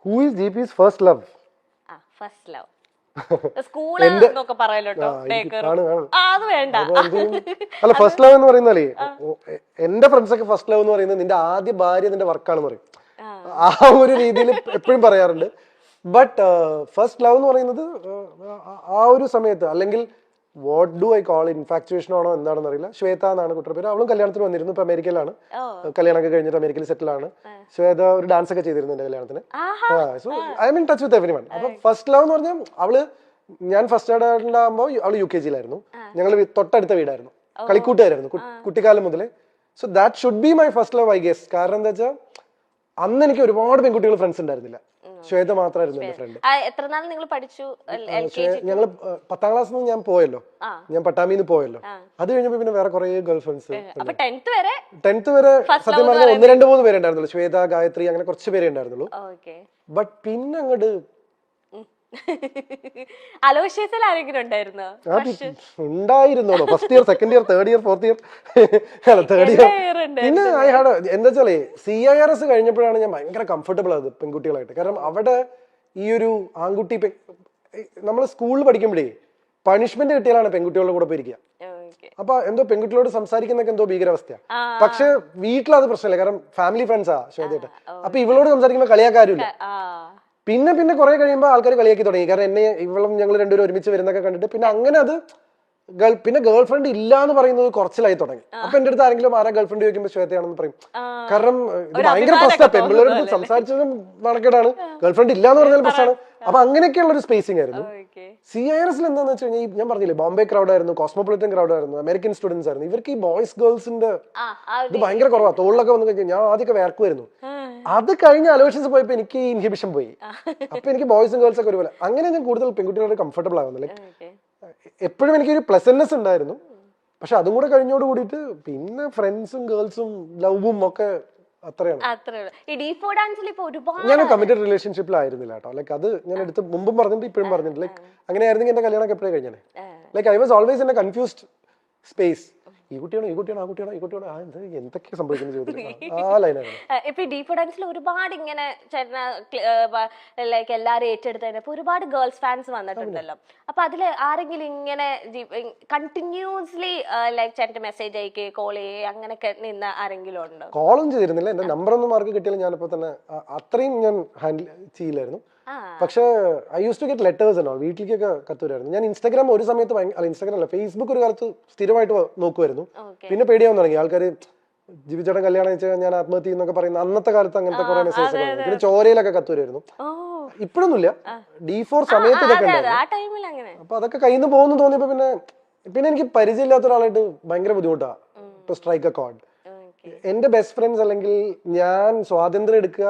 Who is GP's first love? First love school എന്നൊക്കെ പറയലോട്ടോ. അത് വേണ്ട. അല്ല, ഫസ്റ്റ് ലവ് എന്ന് പറയുന്നാലേ എന്റെ ഫ്രണ്ട്സ് ഒക്കെ ഫസ്റ്റ് ലവ് എന്ന് പറയുന്നത് നിന്റെ ആദ്യ ഭാര്യ നിന്റെ വർക്കാണെന്ന് പറയും. ആ ഒരു രീതിയിൽ എപ്പോഴും പറയാറുണ്ട്. ബട്ട് ഫസ്റ്റ് ലവ് എന്ന് പറയുന്നത് ആ ഒരു സമയത്ത്, അല്ലെങ്കിൽ what do I call infatuation ആണോ എന്താണെന്ന് അറിയില്ല. ശ്വേത എന്നാണ് കുട്ടിയുടെ പേര്. അവളും കല്യാണത്തിന് വന്നിരുന്നു. ഇപ്പൊ അമേരിക്കയിലാണ്. കല്യാണമൊക്കെ കഴിഞ്ഞിട്ട് അമേരിക്കയിൽ സെറ്റിൽ ആണ്. ശ്വേത ഒരു ഡാൻസ് ഒക്കെ ചെയ്തിരുന്നു എന്റെ കല്യാണത്തിന്. So I M in touch with everyone. അപ്പൊ ഫസ്റ്റ് ലവ് എന്ന് പറഞ്ഞാൽ അവള്, ഞാൻ ഫസ്റ്റ് സ്റ്റാൻഡേർഡിലാകുമ്പോൾ അവള് UKG യിലായിരുന്നു. ഞങ്ങൾ തൊട്ടടുത്ത വീടായിരുന്നു, കളിക്കൂട്ടുകാരായിരുന്നു കുട്ടിക്കാലം മുതലേ. So that should be my first love I guess. കാരണം എന്താ വെച്ചാൽ അന്ന് എനിക്ക് ഒരുപാട് പെൺകുട്ടികൾ ഫ്രണ്ട്സ് ഉണ്ടായിരുന്നില്ല. ശ്വേത മാത്രമായിരുന്നു എന്റെ ഫ്രണ്ട്. എത്ര നാൾ നിങ്ങൾ പഠിച്ചു? ഞങ്ങള് 10ാം ക്ലാസ്സിൽ നിന്ന് ഞാൻ പോയല്ലോ, ഞാൻ പട്ടാമിന്ന് പോയല്ലോ. അത് കഴിഞ്ഞപ്പോ പിന്നെ വേറെ കുറെ ഗേൾ ഫ്രണ്ട്സ്. 10th വരെ സത്യം പറഞ്ഞാൽ 1-2-3 പേരെ ഉണ്ടായിരുന്നുള്ളൂ. ശ്വേത, ഗായത്രി, അങ്ങനെ കുറച്ച് പേരെ ഉണ്ടായിരുന്നുള്ളൂ. ബട്ട് പിന്നെ അങ്ങോട്ട് അലോഷ്യസിൽ ആരെങ്കിലും ഉണ്ടായിരുന്നോ? ഉണ്ടായിരുന്നോളൂ. First year, second year, third year, fourth year, third year. പിന്നെ എന്താ വെച്ചാലേ CIRS കഴിഞ്ഞപ്പോഴാണ് ഞാൻ ഭയങ്കര കംഫർട്ടബിൾ ആയത് പെൺകുട്ടികളായിട്ട്. കാരണം അവിടെ ഈ ഒരു ആൺകുട്ടി, നമ്മൾ സ്കൂളിൽ പഠിക്കുമ്പോഴേ പണിഷ്മെന്റ് കിട്ടിയാലാണ് പെൺകുട്ടികളുടെ കൂടെ പോയിരിക്കുക. അപ്പൊ എന്തോ പെൺകുട്ടികളോട് സംസാരിക്കുന്നൊക്കെ എന്തോ ഭീകരാവസ്ഥയാ. പക്ഷെ വീട്ടിലത് പ്രശ്നമില്ല, കാരണം ഫാമിലി ഫ്രണ്ട്സാ ശ്വേതയായിട്ട്. അപ്പൊ ഇവളോട് സംസാരിക്കുമ്പോൾ കളിയാക്കാരുമില്ല. പിന്നെ പിന്നെ കുറെ കഴിയുമ്പോൾ ആൾക്കാർ കളിയാക്കി തുടങ്ങി. കാരണം എന്നെ ഇവളും ഞങ്ങൾ രണ്ടുപേരും ഒരുമിച്ച് വരുന്നൊക്കെ കണ്ടിട്ട് പിന്നെ അങ്ങനെ അത് പിന്നെ ഗേൾ ഫ്രണ്ട് ഇല്ല എന്ന് പറയുന്നത് കുറച്ചിലായി തുടങ്ങി. അപ്പൊ എന്റെ അടുത്ത് ആരെങ്കിലും ആരാ ഗേൾ ഫ്രണ്ട് ചോദിക്കുമ്പോൾ ശ്വേതയാണെന്ന് പറയും. കാരണം ഇത് ഭയങ്കര പ്രശ്നമാണ്, പെൺപിള്ളേരുടെ സംസാരിച്ചതും നാണക്കേടാണ്, ഗേൾ ഫ്രണ്ട് ഇല്ല എന്ന് പറഞ്ഞാൽ പ്രശ്നമാണ്. അപ്പൊ അങ്ങനെയൊക്കെയുള്ള ഒരു സ്പേസിംഗ് ആയിരുന്നു. CIRS എന്താന്ന് വെച്ച് കഴിഞ്ഞാൽ ഞാൻ പറഞ്ഞില്ലേ, ബോംബെ ക്രൗഡ് ആയിരുന്നു, കോസ്മോപൊളിറ്റൻ ക്രൗഡ് ആയിരുന്നു, അമേരിക്കൻ സ്റ്റുഡൻസ് ആയിരുന്നു. ഇവർക്ക് ഈ ബോയ്സ് ഗേൾസിന്റെ ഇത് ഭയങ്കര കുറവാ. തോളിലൊക്കെ വന്നു കഴിഞ്ഞാൽ ഞാൻ ആദ്യമൊക്കെ വേർക്കുമായിരുന്നു. അത് കഴിഞ്ഞ് അലോഷ്യൻസ് പോയപ്പോ എനിക്ക് ഇൻഹിബിഷൻ പോയി. അപ്പൊ എനിക്ക് ബോയ്സും ഗേൾസ് ഒക്കെ ഒരുപോലെ. അങ്ങനെ ഞാൻ കൂടുതൽ പെൺകുട്ടികളോട് കംഫർട്ടബിൾ ആകുന്നില്ല. എപ്പോഴും എനിക്കൊരു പ്ലസന്റ്നെസ് ഉണ്ടായിരുന്നു. പക്ഷെ അതും കൂടെ കഴിഞ്ഞോട് കൂടിയിട്ട് പിന്നെ ഫ്രണ്ട്സും ഗേൾസും ലവും ഒക്കെ അത്രയാണ്. ഞാൻ കമ്മിറ്റഡ് റിലേഷൻഷിപ്പിലായിരുന്നില്ല കേട്ടോ. ലൈക്ക് അത് ഞാൻ എടുത്ത് മുമ്പും പറഞ്ഞിട്ട് ഇപ്പോഴും പറഞ്ഞിട്ട്, ലൈക്ക് അങ്ങനെയായിരുന്നെങ്കിൽ എന്റെ കല്യാണം എപ്പോഴും കഴിഞ്ഞാണ്. Like I was always in A confused space. ഈ കുട്ടിയാണോ, ഈ കുട്ടിയാണോ, ആ കുട്ടിയാണോ, ഈ കുട്ടിയാണോ, എന്തൊക്കെ സംഭവിക്കുന്ന ചോദ്യം ആ ലൈനാണ്. ഇപ്പൊ ഡീപ്പ് ഡാൻസിൽ ഒരുപാട് ഇങ്ങനെ ലൈക്ക് എല്ലാരും ഏറ്റെടുത്തതിനപ്പോ ഒരുപാട് ഗേൾസ് ഫാൻസ് വന്നിട്ടുണ്ടല്ലോ. അപ്പൊ അതില് ആരെങ്കിലും ഇങ്ങനെ കണ്ടിന്യൂസ്ലി ലൈക്ക് ചേട്ടൻ മെസ്സേജ് അയക്കേ, കോൾ ചെയ്യേ, അങ്ങനെയൊക്കെ നിന്ന് ആരെങ്കിലും ഉണ്ടോ? കോളും ചെയ്തിരുന്നില്ല. എന്റെ നമ്പർ ഒന്നും മാർക്ക് കിട്ടിയാലും ഞാനിപ്പോ തന്നെ അത്രയും ഞാൻ ഹാൻഡിൽ ചെയ്യില്ലായിരുന്നു. പക്ഷെ I use to get letters എന്നോ, വീട്ടിലേക്കൊക്കെ കത്തുവരായിരുന്നു. ഞാൻ ഇൻസ്റ്റാഗ്രാം ഒരു സമയത്ത് അല്ല, ഇൻസ്റ്റാഗ്രാം അല്ല, ഫേസ്ബുക്ക് ഒരു കാലത്ത് സ്ഥിരമായിട്ട് നോക്കുമായിരുന്നു. പിന്നെ പേടിയാവാൻ തുടങ്ങി. ആൾക്കാർ ജീവിച്ചേട്ടൻ കല്യാണം വെച്ചാൽ ഞാൻ ആത്മഹത്യ എന്നൊക്കെ പറയുന്ന അന്നത്തെ കാലത്ത് അങ്ങനത്തെ കുറെ മെസ്സേജ് ഒക്കെ. പിന്നെ ചോരയിലൊക്കെ കത്തുവരായിരുന്നു. ഇപ്പോഴൊന്നുമില്ല, D4 സമയത്ത് ഇതൊക്കെ ഉണ്ടായിരുന്നു. അപ്പൊ അതൊക്കെ കയ്യിൽ നിന്ന് പോകുന്നു തോന്നിയപ്പോ പിന്നെ എനിക്ക് പരിചയമില്ലാത്ത ഒരാളായിട്ട് ഭയങ്കര ബുദ്ധിമുട്ടാ ടു സ്ട്രൈക്ക് എ കോർഡ്. എന്റെ ബെസ്റ്റ് ഫ്രണ്ട്സ് അല്ലെങ്കിൽ ഞാൻ സ്വാതന്ത്ര്യം എടുക്കുക,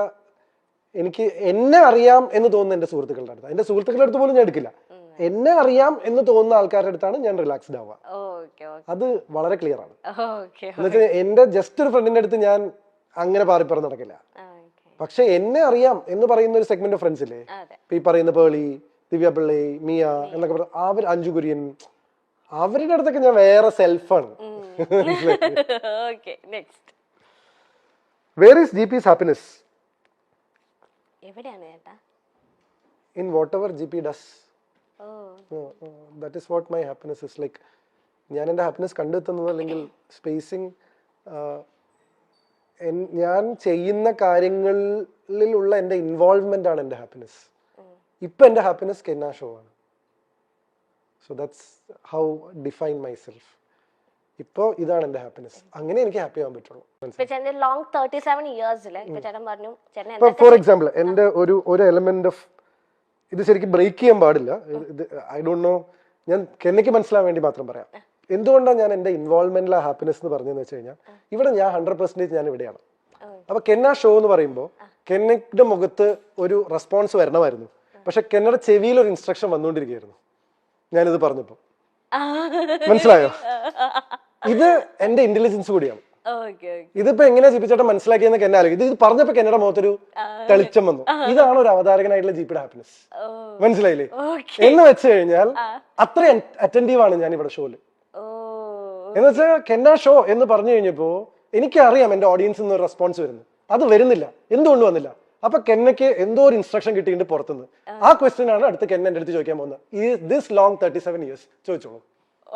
എനിക്ക് എന്നെ അറിയാം എന്ന് തോന്നുന്ന എന്റെ സുഹൃത്തുക്കളുടെ അടുത്ത്, എന്റെ സുഹൃത്തുക്കളുടെ അടുത്ത് പോലും ഞാൻ എടുക്കില്ല. എന്നെ അറിയാം എന്ന് തോന്നുന്ന ആൾക്കാരുടെ അടുത്താണ് ഞാൻ റിലാക്സ്ഡ് ആവുക. അത് വളരെ ക്ലിയർ ആണ്. എന്നുവെച്ചാൽ എന്റെ ജസ്റ്റ് ഒരു ഫ്രണ്ടിന്റെ അടുത്ത് ഞാൻ അങ്ങനെ പാറിപ്പറന്ന് നടക്കില്ല. പക്ഷെ എന്നെ അറിയാം എന്ന് പറയുന്ന ഒരു സെഗ്മെന്റ് ഓഫ് ഫ്രണ്ട്സ് ഇല്ലേ, ഈ പറയുന്ന പേളി, ദിവ്യ പിള്ളി, മിയ എന്നൊക്കെ അവർ, അഞ്ജു കുര്യൻ, അവരുടെ അടുത്തൊക്കെ ഞാൻ വേറെ സെൽഫാണ്. Where is GP's happiness? In whatever GP does. That is what my happiness is. Like ഞാൻ എൻ്റെ ഹാപ്പിനെസ് കണ്ടെത്തുന്നത് അല്ലെങ്കിൽ സ്പേസിങ്, ഞാൻ ചെയ്യുന്ന കാര്യങ്ങളിലുള്ള എൻ്റെ ഇൻവോൾവ്മെന്റ് ആണ് എൻ്റെ ഹാപ്പിനെസ്. ഇപ്പൊ എൻ്റെ ഹാപ്പിനെസ് കെന്ന ഷോ ആണ്. So that's how define my self. ഇപ്പൊ ഇതാണ് എന്റെ ഹാപ്പിനെസ്. അങ്ങനെ എനിക്ക് ഹാപ്പി ആവാൻ പറ്റുള്ളൂ. ഫോർ എക്സാമ്പിൾ എന്റെ ഒരു എലമെന്റ് ഓഫ് ഇത് ശരിക്കും ബ്രേക്ക് ചെയ്യാൻ പാടില്ല. ഐ ഡോണ്ട് നോ, ഞാൻ കെന്നയ്ക്ക് മനസ്സിലാവാൻ വേണ്ടി മാത്രം പറയാം. എന്തുകൊണ്ടാണ് ഞാൻ എന്റെ ഇൻവോൾവ്മെന്റിലെ ഹാപ്പിനെസ് എന്ന് പറഞ്ഞതെന്ന് വെച്ച് കഴിഞ്ഞാൽ, ഇവിടെ ഞാൻ 100% ഞാൻ ഇവിടെയാണ്. അപ്പൊ കെന്ന ഷോ എന്ന് പറയുമ്പോൾ കെന്നയുടെ മുഖത്ത് ഒരു റെസ്പോൺസ് വരണമായിരുന്നു. പക്ഷെ കെന്നയുടെ ചെവിയിൽ ഒരു ഇൻസ്ട്രക്ഷൻ വന്നുകൊണ്ടിരിക്കുകയായിരുന്നു ഞാനിത് പറഞ്ഞപ്പോ. മനസ്സിലായോ? ഇത് എന്റെ ഇന്റലിജൻസ് കൂടിയാണ്. ഇതിപ്പോ എങ്ങനെയാ GP ചേട്ടൻ മനസ്സിലാക്കിയെന്ന് കെന്ന ആലോചിക്കും. ഇത് പറഞ്ഞപ്പോ കെന്നയുടെ മുഖത്തൊരു തെളിച്ചം വന്നു. ഇതാണ് ഒരു അവതാരകനായിട്ടുള്ള GPയുടെ ഹാപ്പിനെസ്. മനസ്സിലായില്ലേ? എന്ന് വെച്ച് കഴിഞ്ഞാൽ അത്രയും അറ്റൻറ്റീവ് ആണ് ഞാൻ ഇവിടെ ഷോയില്. എന്ന് വെച്ചാൽ കെന്ന ഷോ എന്ന് പറഞ്ഞു കഴിഞ്ഞപ്പോ എനിക്കറിയാം എന്റെ ഓഡിയൻസിൽ നിന്ന് ഒരു റെസ്പോൺസ് വരുന്നു. അത് വരുന്നില്ല. എന്തുകൊണ്ട് വന്നില്ല? അപ്പൊ കെന്നയ്ക്ക് എന്തോ ഒരു ഇൻസ്ട്രക്ഷൻ കിട്ടിയിട്ടുണ്ട് പുറത്തുനിന്ന്. ആ ക്വസ്റ്റ്യൻ ആണ് അടുത്ത് കെന്ന എന്റെ അടുത്ത് ചോദിക്കാൻ പോകുന്നത്. Is this long 37 years? ചോദിച്ചോളൂ.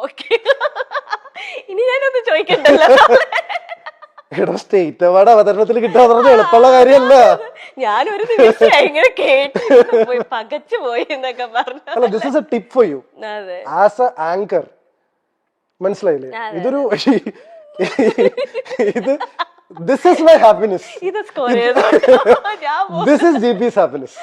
ഓക്കെ, ഇനി ഞാനൊന്ന് ചോദിക്കണ്ടല്ലോ. എടാ സ്റ്റേറ്റ് അവാർഡ് അവതരണത്തിൽ കിട്ടാന്ന് പറഞ്ഞ എളുപ്പമുള്ള കാര്യമല്ല. ഞാനൊരു ദിവസം ഇങ്ങനെ കേട്ടു പോയി, പകച്ചു പോയി എന്നൊക്കെ പറഞ്ഞു. അല്ല, this is A tip for you അതെ, ആസ് എ ആങ്കർ. മനസ്സിലായില്ലേ? ഇതൊരു ഇത് ദിസ് ഇസ് മൈ ഹാപ്പിനെസ്. ഇത് സ്കോർ ചെയ്തു. This is GP's happiness.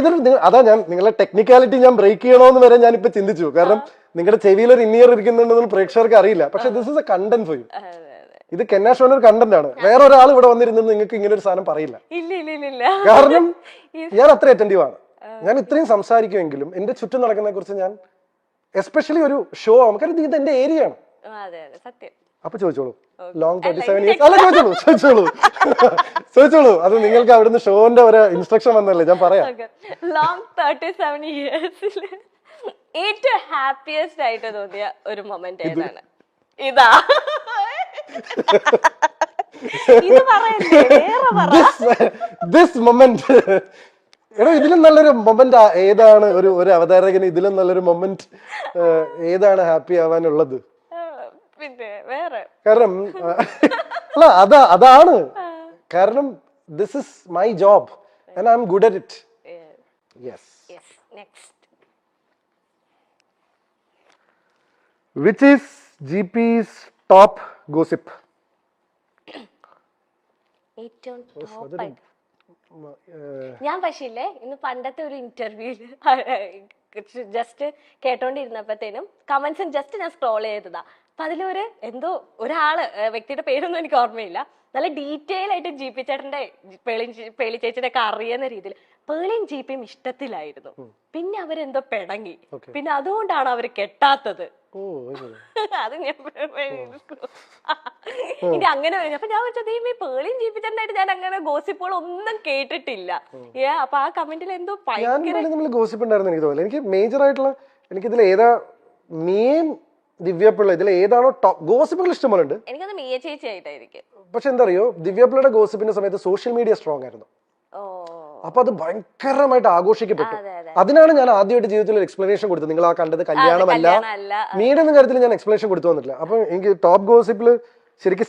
ഇതൊരു അതാ ഞാൻ നിങ്ങളെ ടെക്നിക്കാലിറ്റി ഞാൻ ബ്രേക്ക് ചെയ്യണോന്ന് വരെ ഞാൻ ഇപ്പൊ ചിന്തിച്ചു. കാരണം നിങ്ങളുടെ ചെവിയിൽ ഒരു ഇന്നിയർ ഇരിക്കുന്നുണ്ടെന്ന് പ്രേക്ഷകർക്ക് അറിയില്ല. പക്ഷെ this is A content for you. ഇത് കെന്ന ഷോന്റെ ഒരു കണ്ടന്റ് ആണ്. വേറെ ഒരാൾ ഇവിടെ വന്നിരുന്നത് നിങ്ങൾക്ക് ഇങ്ങനെ ഒരു സാധനം പറയില്ല. കാരണം ഞാൻ അത്ര അറ്റൻറ്റീവ് ആണ്. ഞാൻ ഇത്രയും സംസാരിക്കുമെങ്കിലും എന്റെ ചുറ്റും നടക്കുന്നതിനെ കുറിച്ച് ഞാൻ എസ്പെഷ്യലി ഒരു ഷോ നമുക്കറിയാം, ഇത് എന്റെ ഏരിയ ആണ്. അപ്പൊ ചോദിച്ചോളൂ, ലോങ് 37 years? അല്ല, ചോദിച്ചോളൂ. അത് നിങ്ങൾക്ക് അവിടുന്ന് ഷോന്റെ ഒരു ഇൻസ്ട്രക്ഷൻ വന്നല്ലേ, ഞാൻ പറയാം. ലോങ് 37 years ഏറ്റവും ഹാപ്പിയസ്റ്റ് ആയിട്ട് തോന്നിയ ഒരു മൊമെന്റ് ഏതാണ്? ഇതാ, ഇത് പറയല്ലേ, വേറെ പറ. This moment. എടോ, ഇതിലും നല്ലൊരു മൊമെന്റ് ഏതാണ്? ഒരു അവതാരകന് ഇതിലും നല്ലൊരു മൊമെന്റ് ഏതാണ് ഹാപ്പി ആവാനുള്ളത്? പിന്നെ വേറെ കാരണം അല്ല, അതാണ് കാരണം this is my job and I M good at it. Yes. Next, which is GP's top gossip? ഏറ്റവും ടോപ്പ്. ഞാൻ പക്ഷേ ഇല്ലേ, ഇന്ന് പണ്ടത്തെ ഒരു ഇന്റർവ്യൂല് ജസ്റ്റ് കേട്ടോണ്ടിരുന്നപ്പോഴത്തേനും കമന്റ്സും ജസ്റ്റ് ഞാൻ സ്ക്രോൾ ചെയ്തതാ. അപ്പൊ അതിലൊരു എന്തോ ഒരാള്, വ്യക്തിയുടെ പേരൊന്നും എനിക്ക് ഓർമ്മയില്ല, നല്ല ഡീറ്റെയിൽ ആയിട്ട് GP ചേട്ടന്റെ പേളി ചേച്ചിയുടെ ഒക്കെ അറിയുന്ന രീതിയിൽ പേളിയും GPയും ഇഷ്ടത്തിലായിരുന്നു. പിന്നെ അവരെന്തോ പിണങ്ങി, പിന്നെ അതുകൊണ്ടാണ് അവര് കെട്ടാത്തത്. അത് ഞാൻ ഇനി അങ്ങനെ അപ്പൊ ഞാൻ വെച്ചത് ഈ പേളിയും GP ചേട്ടനായിട്ട് ഞാൻ അങ്ങനെ ഗോസിപ്പുകൾ ഒന്നും കേട്ടിട്ടില്ല. അപ്പൊ ആ കമന്റിൽ എന്തോ ഗോസിപ്പ് ഉണ്ടായിരുന്നു എനിക്ക് തോന്നുന്നു. എനിക്ക് മേജർ ആയിട്ടുള്ള എനിക്കിതിൽ ഏതാ മെയിൻ ദിവ്യപിള്ള, ഇതിൽ ഏതാണോ ടോപ്പ് ഗോസിപ്പുകൾ ഇഷ്ടംപോലെ ഉണ്ട്. എനിക്കത് മിയ ചേച്ചി ആയിട്ടായിരിക്കും. പക്ഷെ എന്താ അറിയോ, ദിവ്യപിള്ളയുടെ ഗോസിപ്പിന്റെ സമയത്ത് സോഷ്യൽ മീഡിയ സ്ട്രോങ് ആയിരുന്നു. അപ്പൊ അത് ഭയങ്കരമായിട്ട് ആഘോഷിക്കപ്പെട്ടു. അതിനാണ് ഞാൻ ആദ്യമായിട്ട് ജീവിതത്തിൽ ഒരു എക്സ്പ്ലനേഷൻ കൊടുത്തത്. നിങ്ങൾ ആ കണ്ടത് കല്യാണമല്ല, മീഡിയ കാര്യത്തിൽ ഞാൻ എക്സ്പ്ലനേഷൻ കൊടുത്തു വന്നിട്ടില്ല. അപ്പൊ എനിക്ക് ടോപ്പ് ഗോസിപ്പില് ശരിക്കും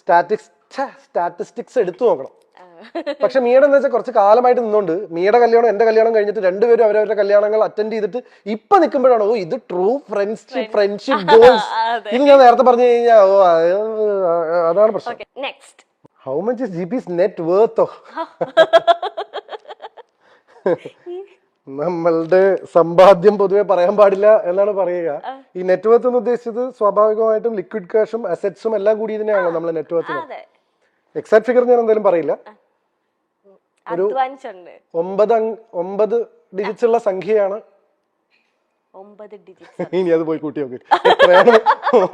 സ്റ്റാറ്റിസ്റ്റിക്സ് എടുത്തു നോക്കണം. പക്ഷെ മീയുടെ എന്താ വെച്ചാൽ കുറച്ച് കാലമായിട്ട് നിന്നുകൊണ്ട് മീയുടെ കല്യാണം എന്റെ കല്യാണം കഴിഞ്ഞിട്ട് രണ്ടുപേരും അവരവരുടെ കല്യാണങ്ങൾ അറ്റൻഡ് ചെയ്തിട്ട് ഇപ്പൊ നിൽക്കുമ്പോഴാണ് ഓ ഇത് ട്രൂ ഫ്രണ്ട്ഷിപ്പ് ഗോൾസ്. ഇത് ഞാൻ നേരത്തെ പറഞ്ഞു കഴിഞ്ഞാൽ ഓ അതാണ് പ്രശ്നം. How much is GP's net worth? നമ്മളുടെ സമ്പാദ്യം പൊതുവെ പറയാൻ പാടില്ല എന്നാണ് പറയുക. ഈ നെറ്റ് വർത്ത് എന്ന് ഉദ്ദേശിച്ചത് സ്വാഭാവികമായിട്ടും ലിക്വിഡ് ക്യാഷും അസറ്റ്സും എല്ലാം കൂടി ഇതിനെയാണല്ലോ നമ്മളെ നെറ്റ് വർത്ത്. എക്സാക്ട് ഫിഗർ ഞാൻ എന്തായാലും പറയില്ല. ഒരു 9 ഡിജിറ്റ്സ് ഉള്ള സംഖ്യയാണ്. ഇനി അത് പോയി കൂട്ടി നോക്കി എത്രയാണ്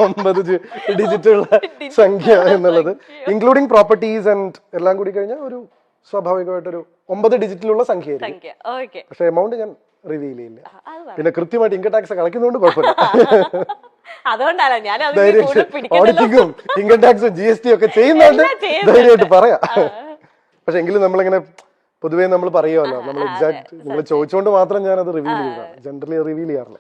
9 ഡിജിറ്റ് ഉള്ള സംഖ്യ എന്നുള്ളത്, ഇൻക്ലൂഡിങ് പ്രോപ്പർട്ടീസ് ആൻഡ് എല്ലാം കൂടി കഴിഞ്ഞാൽ ഒരു സ്വാഭാവികമായിട്ടൊരു 9 ഡിജിറ്റിലുള്ള സംഖ്യ ആയിരിക്കും. പക്ഷെ എമൗണ്ട് ഞാൻ റിവീൽ ചെയ്യില്ല. പിന്നെ കൃത്യമായിട്ട് ഇൻകം ടാക്സ് കളയ്ക്കുന്നതുകൊണ്ട് കുഴപ്പമില്ല. ഓഡിറ്റിങ്ങും ഇൻകം ടാക്സും GST ഒക്കെ ചെയ്യുന്നുണ്ട്, ധൈര്യമായിട്ട് പറയാം. പക്ഷെ എങ്കിലും നമ്മളിങ്ങനെ പൊതുവേ നമ്മൾ പറയുമല്ലോ, നമ്മൾ എക്സാക്ട് നിങ്ങൾ ചോദിച്ചുകൊണ്ട് മാത്രം ഞാൻ അത് റിവീൽ ചെയ്തതാണ്. ജനറലി റിവീൽ ചെയ്യാറില്ല.